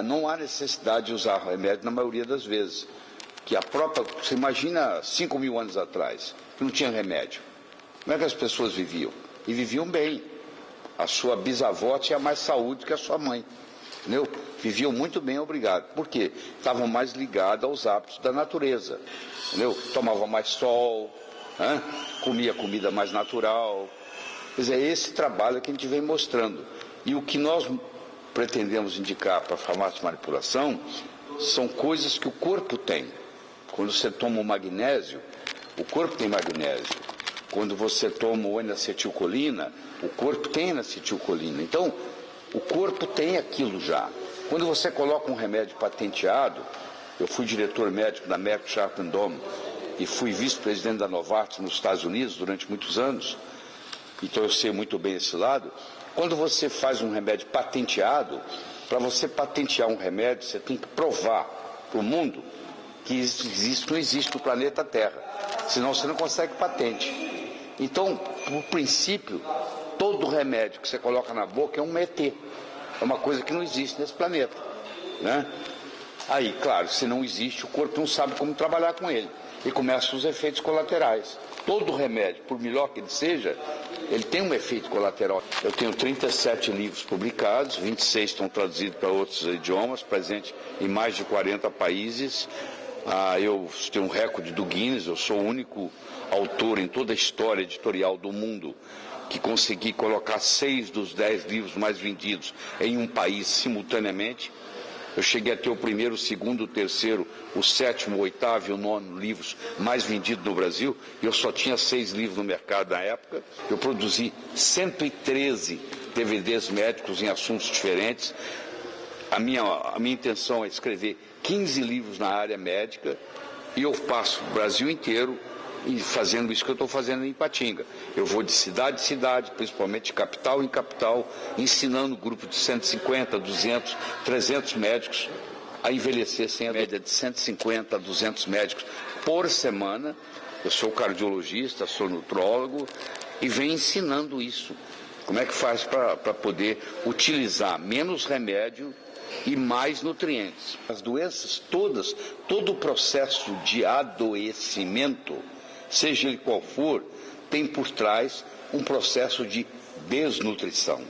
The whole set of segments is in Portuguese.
Não há necessidade de usar remédio na maioria das vezes. Que a própria, você imagina 5.000 anos atrás, que não tinha remédio. Como é que as pessoas viviam? E viviam bem. A sua bisavó tinha mais saúde que a sua mãe. Entendeu? Viviam muito bem, obrigado. Por quê? Estavam mais ligados aos hábitos da natureza. Entendeu? Tomavam mais sol, comia comida mais natural. Quer dizer, é esse trabalho que a gente vem mostrando. E o que nós pretendemos indicar para a farmácia de manipulação são coisas que o corpo tem. Quando você toma o magnésio, o corpo tem magnésio. Quando você toma o N-acetilcolina, o corpo tem N-acetilcolina. Então, o corpo tem aquilo já. Quando você coloca um remédio patenteado, eu fui diretor médico da Merck Sharp & Dohme e fui vice-presidente da Novartis nos Estados Unidos durante muitos anos, então eu sei muito bem esse lado. Quando você faz um remédio patenteado, para você patentear um remédio, você tem que provar para o mundo que isso não existe no planeta Terra, senão você não consegue patente. Então, por princípio, todo remédio que você coloca na boca é um ET, é uma coisa que não existe nesse planeta, né? Aí, claro, se não existe, o corpo não sabe como trabalhar com ele, e começam os efeitos colaterais. Todo remédio, por melhor que ele seja, ele tem um efeito colateral. Eu tenho 37 livros publicados, 26 estão traduzidos para outros idiomas, presente em mais de 40 países. Eu tenho um recorde do Guinness, eu sou o único autor em toda a história editorial do mundo que consegui colocar 6 dos 10 livros mais vendidos em um país simultaneamente. Eu cheguei a ter o primeiro, o segundo, o terceiro, o sétimo, o oitavo e o nono livros mais vendidos no Brasil, e eu só tinha 6 livros no mercado na época. Eu produzi 113 DVDs médicos em assuntos diferentes. A minha intenção é escrever 15 livros na área médica, e eu passo o Brasil inteiro e fazendo isso que eu estou fazendo em Ipatinga. Eu vou de cidade em cidade, principalmente de capital em capital, ensinando grupos de 150, 200, 300 médicos a envelhecer sem a média de 150 a 200 médicos por semana. Eu sou cardiologista, sou nutrólogo e venho ensinando isso. Como é que faz para poder utilizar menos remédio e mais nutrientes. As doenças todas, todo o processo de adoecimento, seja ele qual for, tem por trás um processo de desnutrição.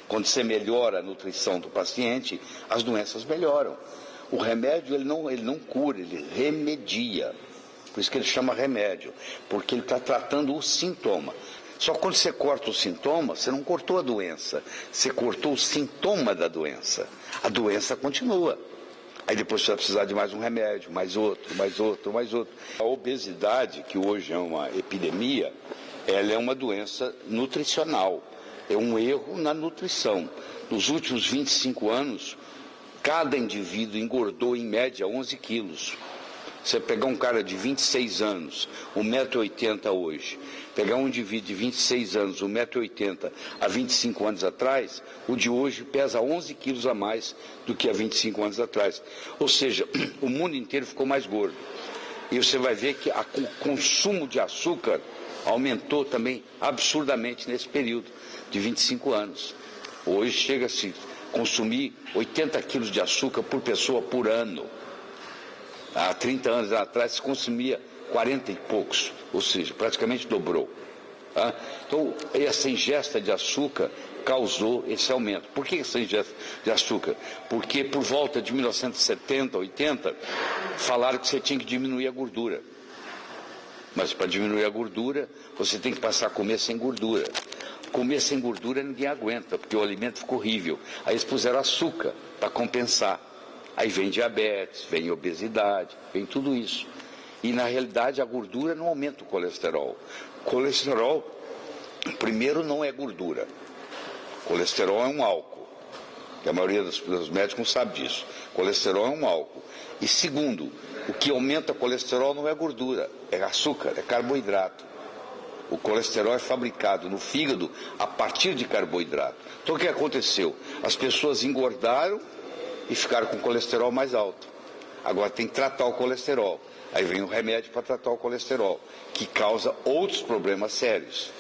Quando você melhora a nutrição do paciente, as doenças melhoram. O remédio ele não cura, ele remedia. Por isso que ele chama remédio, porque ele está tratando o sintoma. Só que quando você corta o sintoma, você não cortou a doença, você cortou o sintoma da doença. A doença continua. Aí depois você vai precisar de mais um remédio, mais outro, mais outro, mais outro. A obesidade, que hoje é uma epidemia, ela é uma doença nutricional. É um erro na nutrição. Nos últimos 25 anos, cada indivíduo engordou em média 11 quilos. Você pegar um cara de 26 anos, 1,80 m hoje, pegar um indivíduo de 26 anos, 1,80 m há 25 anos atrás, o de hoje pesa 11 quilos a mais do que há 25 anos atrás. Ou seja, o mundo inteiro ficou mais gordo. E você vai ver que o consumo de açúcar aumentou também absurdamente nesse período de 25 anos. Hoje chega-se a consumir 80 quilos de açúcar por pessoa por ano. Há 30 anos atrás se consumia 40 e poucos, ou seja, praticamente dobrou. Tá? Então, essa ingesta de açúcar causou esse aumento. Por que essa ingesta de açúcar? Porque por volta de 1970, 80, falaram que você tinha que diminuir a gordura. Mas para diminuir a gordura, você tem que passar a comer sem gordura. Comer sem gordura ninguém aguenta, porque o alimento ficou horrível. Aí eles puseram açúcar para compensar. Aí vem diabetes, vem obesidade, vem tudo isso. E na realidade a gordura não aumenta o colesterol. Colesterol, primeiro, não é gordura. Colesterol é um álcool. E a maioria dos médicos não sabe disso. Colesterol é um álcool. E segundo, o que aumenta colesterol não é gordura, é açúcar, é carboidrato. O colesterol é fabricado no fígado a partir de carboidrato. Então o que aconteceu? As pessoas engordaram e ficaram com o colesterol mais alto. Agora tem que tratar o colesterol. Aí vem o remédio para tratar o colesterol, que causa outros problemas sérios.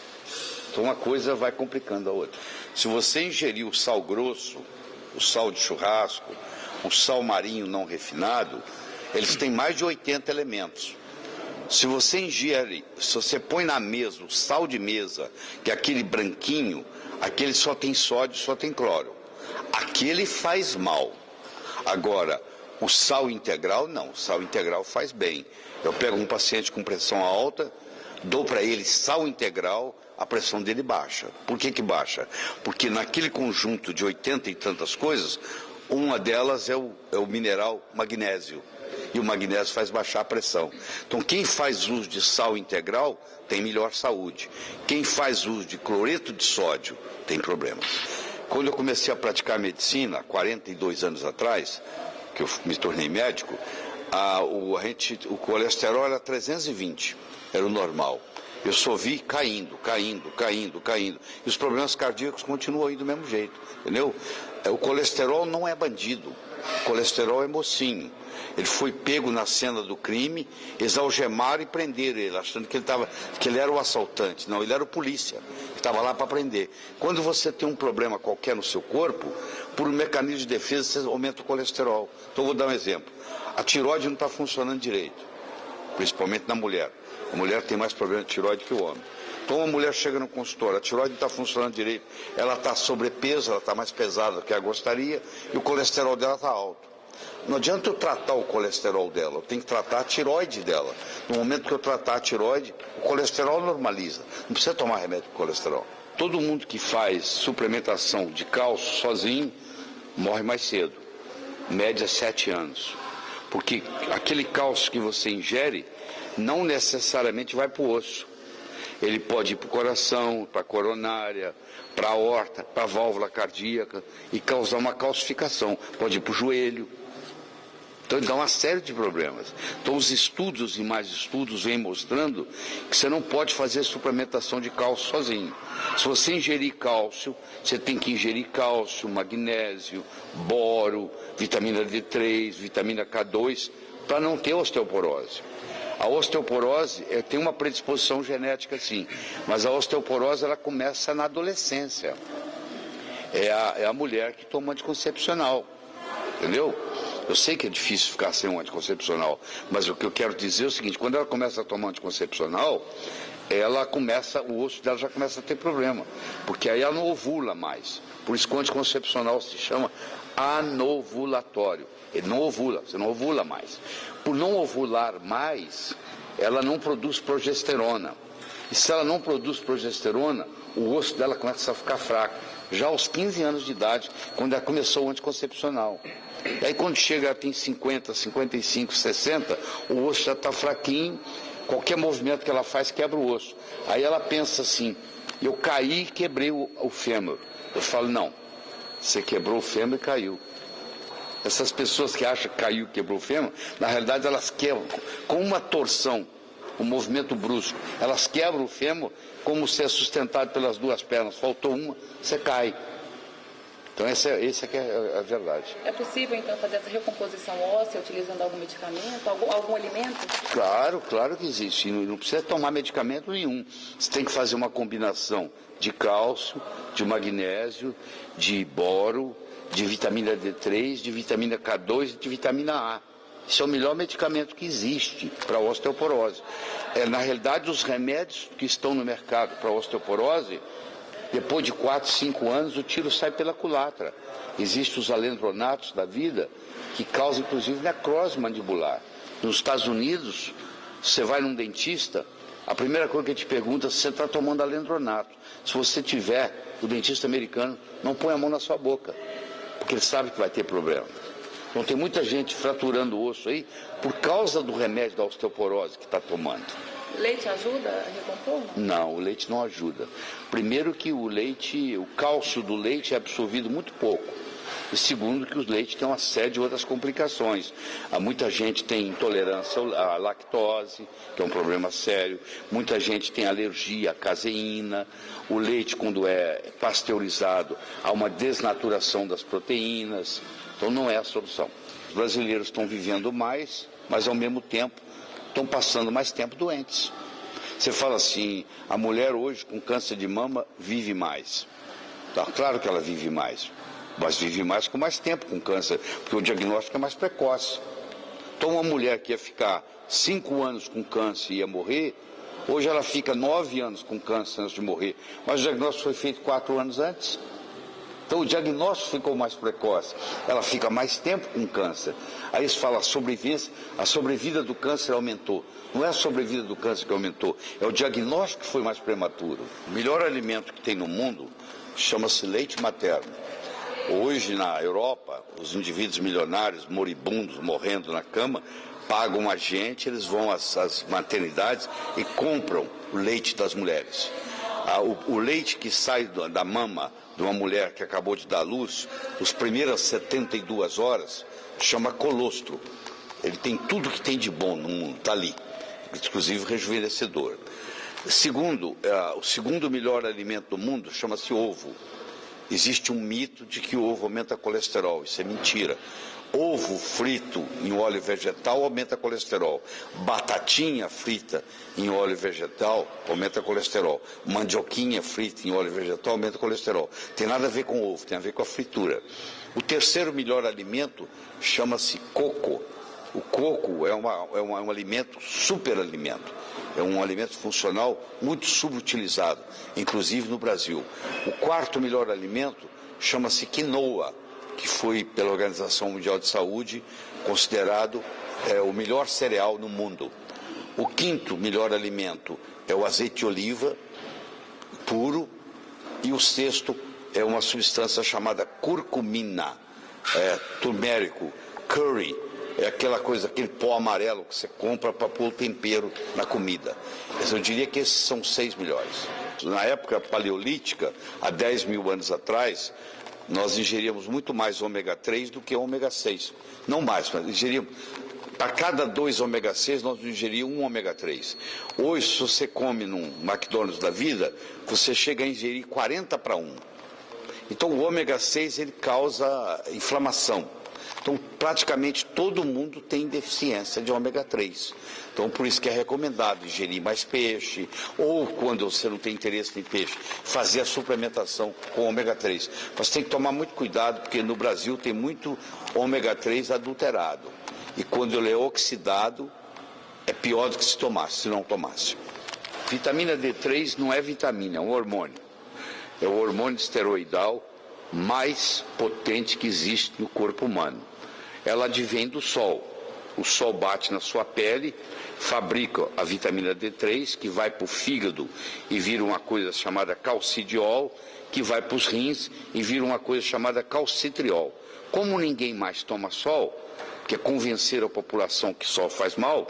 Então uma coisa vai complicando a outra. Se você ingerir o sal grosso, o sal de churrasco, o sal marinho não refinado, eles têm mais de 80 elementos. Se você ingere, se você põe na mesa o sal de mesa, que é aquele branquinho, aquele só tem sódio, só tem cloro. Aquele faz mal. Agora, o sal integral, não. O sal integral faz bem. Eu pego um paciente com pressão alta, dou para ele sal integral, a pressão dele baixa. Por que baixa? Porque naquele conjunto de 80 e tantas coisas, uma delas é o mineral magnésio. E o magnésio faz baixar a pressão. Então, quem faz uso de sal integral tem melhor saúde. Quem faz uso de cloreto de sódio tem problemas. Quando eu comecei a praticar medicina, há 42 anos atrás, que eu me tornei médico, o colesterol era 320, era o normal. Eu só vi caindo. E os problemas cardíacos continuam aí do mesmo jeito, entendeu? O colesterol não é bandido, o colesterol é mocinho. Ele foi pego na cena do crime, eles algemaram e prenderam ele, achando que ele era o assaltante. Não, ele era o polícia, que estava lá para prender. Quando você tem um problema qualquer no seu corpo, por um mecanismo de defesa, você aumenta o colesterol. Então, vou dar um exemplo. A tireoide não está funcionando direito, principalmente na mulher. A mulher tem mais problema de tireoide que o homem. Então, uma mulher chega no consultório, a tireoide não está funcionando direito, ela está sobrepeso, ela está mais pesada do que ela gostaria, e o colesterol dela está alto. Não adianta eu tratar o colesterol dela, eu tenho que tratar a tireoide dela. No momento que eu tratar a tireoide, o colesterol normaliza. Não precisa tomar remédio para colesterol. Todo mundo que faz suplementação de cálcio sozinho morre mais cedo, média 7 anos. Porque aquele cálcio que você ingere não necessariamente vai para o osso. Ele pode ir para o coração, para a coronária, para a aorta, para a válvula cardíaca e causar uma calcificação. Pode ir para o joelho. Então ele dá uma série de problemas. Então os estudos e mais estudos vêm mostrando que você não pode fazer suplementação de cálcio sozinho. Se você ingerir cálcio, você tem que ingerir cálcio, magnésio, boro, vitamina D3, vitamina K2, para não ter osteoporose. A osteoporose tem uma predisposição genética, sim, mas a osteoporose ela começa na adolescência. É a mulher que toma anticoncepcional, entendeu? Eu sei que é difícil ficar sem um anticoncepcional, mas o que eu quero dizer é o seguinte: quando ela começa a tomar anticoncepcional, o osso dela já começa a ter problema, porque aí ela não ovula mais. Por isso que o anticoncepcional se chama anovulatório. Ele não ovula, você não ovula mais. Por não ovular mais, ela não produz progesterona. E se ela não produz progesterona, o osso dela começa a ficar fraco. Já aos 15 anos de idade, quando ela começou o anticoncepcional. E aí quando chega, ela tem 50, 55, 60, o osso já está fraquinho, qualquer movimento que ela faz quebra o osso. Aí ela pensa assim: eu caí e quebrei o fêmur. Eu falo: não, você quebrou o fêmur e caiu. Essas pessoas que acham que caiu e quebrou o fêmur, na realidade elas quebram, com uma torção, um movimento brusco, elas quebram o fêmur como se é sustentado pelas duas pernas, faltou uma, você cai. Então essa que é a verdade. É possível então fazer essa recomposição óssea utilizando algum medicamento, algum alimento? Claro que existe. Não precisa tomar medicamento nenhum. Você tem que fazer uma combinação de cálcio, de magnésio, de boro, de vitamina D3, de vitamina K2 e de vitamina A. Isso é o melhor medicamento que existe para a osteoporose. Na realidade, os remédios que estão no mercado para a osteoporose, depois de 4, 5 anos, o tiro sai pela culatra. Existem os alendronatos da vida, que causam, inclusive, necrose mandibular. Nos Estados Unidos, você vai num dentista, a primeira coisa que ele te pergunta é se você está tomando alendronato. Se você tiver, o dentista americano não põe a mão na sua boca, porque ele sabe que vai ter problema. Então tem muita gente fraturando o osso aí por causa do remédio da osteoporose que está tomando. Leite ajuda a recompor? Não, o leite não ajuda. Primeiro que o cálcio do leite é absorvido muito pouco. E segundo que o leite tem uma série de outras complicações. Muita gente tem intolerância à lactose, que é um problema sério. Muita gente tem alergia à caseína. O leite, quando é pasteurizado, há uma desnaturação das proteínas. Então não é a solução. Os brasileiros estão vivendo mais, mas ao mesmo tempo estão passando mais tempo doentes. Você fala assim, a mulher hoje com câncer de mama vive mais. Tá, claro que ela vive mais. mas vive mais com mais tempo com câncer, porque o diagnóstico é mais precoce. Então uma mulher que ia ficar 5 anos com câncer e ia morrer, hoje ela fica 9 anos com câncer antes de morrer, mas o diagnóstico foi feito 4 anos antes. Então o diagnóstico ficou mais precoce, ela fica mais tempo com câncer. Aí se fala sobrevivência, a sobrevida do câncer aumentou. Não é a sobrevida do câncer que aumentou, é o diagnóstico que foi mais prematuro. O melhor alimento que tem no mundo chama-se leite materno. Hoje na Europa, os indivíduos milionários, moribundos, morrendo na cama, pagam a gente, eles vão às maternidades e compram o leite das mulheres. O leite que sai da mama de uma mulher que acabou de dar luz, as primeiras 72 horas, chama colostro. Ele tem tudo que tem de bom no mundo, está ali, inclusive rejuvenescedor. Segundo, o segundo melhor alimento do mundo chama-se ovo. Existe um mito de que o ovo aumenta colesterol, isso é mentira. Ovo frito em óleo vegetal aumenta colesterol. Batatinha frita em óleo vegetal aumenta colesterol. Mandioquinha frita em óleo vegetal aumenta colesterol. Tem nada a ver com ovo, tem a ver com a fritura. O terceiro melhor alimento chama-se coco. O coco é um alimento, super alimento. É um alimento funcional muito subutilizado, inclusive no Brasil. O quarto melhor alimento chama-se quinoa, que foi pela Organização Mundial de Saúde considerado o melhor cereal no mundo. O quinto melhor alimento é o azeite de oliva puro, e o sexto é uma substância chamada curcumina, turmérico, curry, é aquela coisa, aquele pó amarelo que você compra para pôr o tempero na comida. Eu diria que esses são os 6 melhores. Na época paleolítica, há 10 mil anos atrás, nós ingeríamos muito mais ômega 3 do que ômega 6. Não mais, mas ingeríamos. Para cada 2 ômega 6, nós ingeríamos 1 ômega 3. Hoje, se você come num McDonald's da vida, você chega a ingerir 40 para 1. Então, o ômega 6 ele causa inflamação. Então, praticamente todo mundo tem deficiência de ômega 3. Então, por isso que é recomendado ingerir mais peixe, ou quando você não tem interesse em peixe, fazer a suplementação com ômega 3. Mas tem que tomar muito cuidado, porque no Brasil tem muito ômega 3 adulterado. E quando ele é oxidado, é pior do que se tomasse, se não tomasse. Vitamina D3 não é vitamina, é um hormônio. É o hormônio esteroidal mais potente que existe no corpo humano. Ela advém do sol. O sol bate na sua pele, fabrica a vitamina D3, que vai para o fígado e vira uma coisa chamada calcidiol, que vai para os rins e vira uma coisa chamada calcitriol. Como ninguém mais toma sol, que é convencer a população que sol faz mal,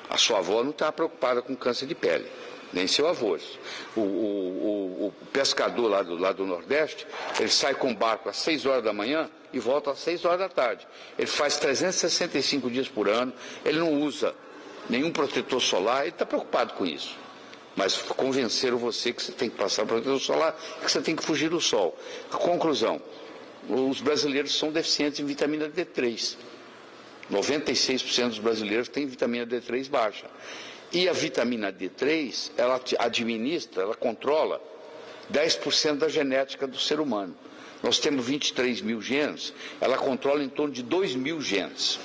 a sua avó não está preocupada com câncer de pele, nem seu avô. O pescador lá do Nordeste, ele sai com o barco às 6 horas da manhã e volta às 6 horas da tarde. Ele faz 365 dias por ano, ele não usa nenhum protetor solar, ele está preocupado com isso. Mas convenceram você que você tem que passar protetor solar e que você tem que fugir do sol. A conclusão, os brasileiros são deficientes em vitamina D3. 96% dos brasileiros têm vitamina D3 baixa. E a vitamina D3, ela administra, ela controla 10% da genética do ser humano. Nós temos 23 mil genes, ela controla em torno de 2 mil genes.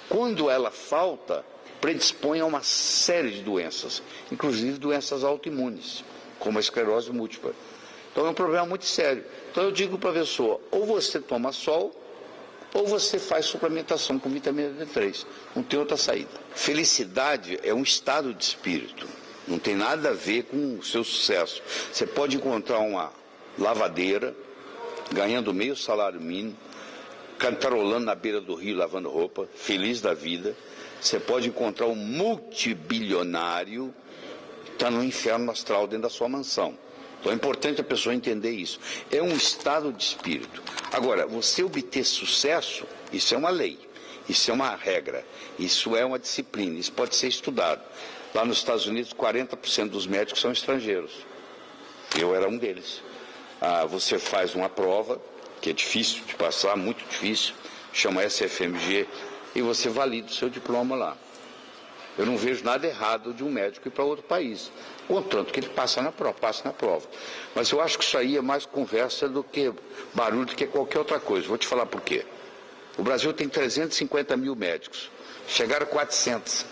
Quando ela falta, predispõe a uma série de doenças, inclusive doenças autoimunes, como a esclerose múltipla. Então é um problema muito sério. Então eu digo para a pessoa, ou você toma sol, ou você faz suplementação com vitamina D3. Não tem outra saída. Felicidade é um estado de espírito. Não tem nada a ver com o seu sucesso. Você pode encontrar uma lavadeira, ganhando meio salário mínimo, cantarolando na beira do rio, lavando roupa, feliz da vida. Você pode encontrar um multibilionário que está no inferno astral dentro da sua mansão. Então é importante a pessoa entender isso. É um estado de espírito. Agora, você obter sucesso, isso é uma lei, isso é uma regra, isso é uma disciplina, isso pode ser estudado. Lá nos Estados Unidos, 40% dos médicos são estrangeiros. Eu era um deles. Você faz uma prova, que é difícil de passar, muito difícil, chama SFMG, e você valida o seu diploma lá. Eu não vejo nada errado de um médico ir para outro país, contanto que ele passe na prova. Mas eu acho que isso aí é mais conversa do que barulho, do que qualquer outra coisa. Vou te falar por quê. O Brasil tem 350 mil médicos, chegaram 400.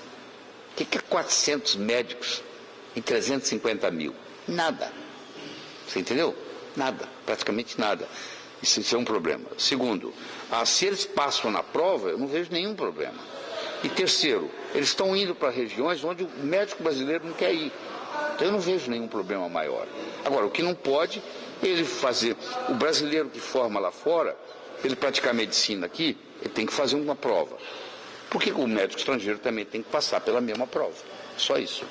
O que é 400 médicos em 350 mil? Nada. Você entendeu? Nada, praticamente nada. Isso é um problema. Segundo, se eles passam na prova, eu não vejo nenhum problema. E terceiro, eles estão indo para regiões onde o médico brasileiro não quer ir. Então eu não vejo nenhum problema maior. Agora, o que não pode, ele fazer... O brasileiro que forma lá fora, ele praticar medicina aqui, ele tem que fazer uma prova. Por que o médico estrangeiro também tem que passar pela mesma prova? Só isso.